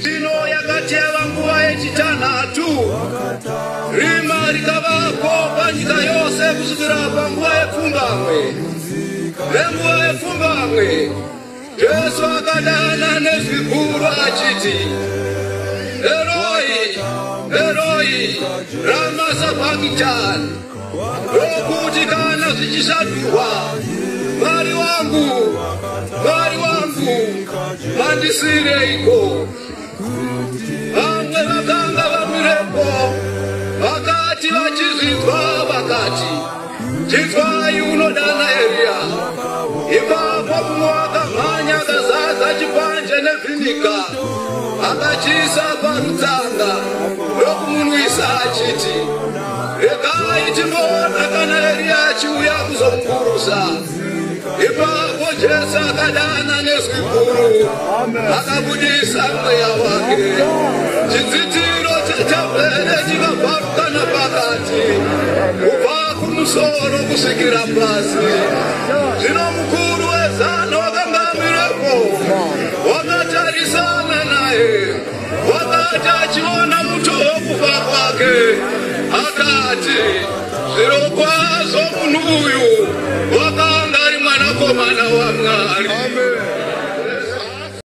Zino yakateva nguva yechitanhatu. Rima rikavapo panyika yose kusvikira panguva yepfumbamwe. Nenguva yepfumbamwe Jesu akadana nezwi guru achiti, Eloi, Eloi, lama sabakitani. Nokuti kana zvichishaturwa, Mwari wangu, Mwari wangu, mandisireiko? Vamwe vakanga vamirepo, vakati vachizvinzwa vakati, chinzwai unodana Elia. Ipapo mumwe akamhanya akazaza chipanje nevhinika, akachiisa parutsanga ndokumunwisa achiti, regai timboona kana Elia achiuya kuzomuburusa. Ipapo Jesu akadana nezwi guru, akabudisa mweya wake. Chidzitiro chetembere chikabvaruka napakati, kubva kumusoro kusvikira pasi. Zvino mukuru wezana wakanga amirepo, wakatarisana naye, wakati achiona muto wokufa kwake, akati, zvirokwazvo munhu uyu wakanga ari mwanakomana waMwari.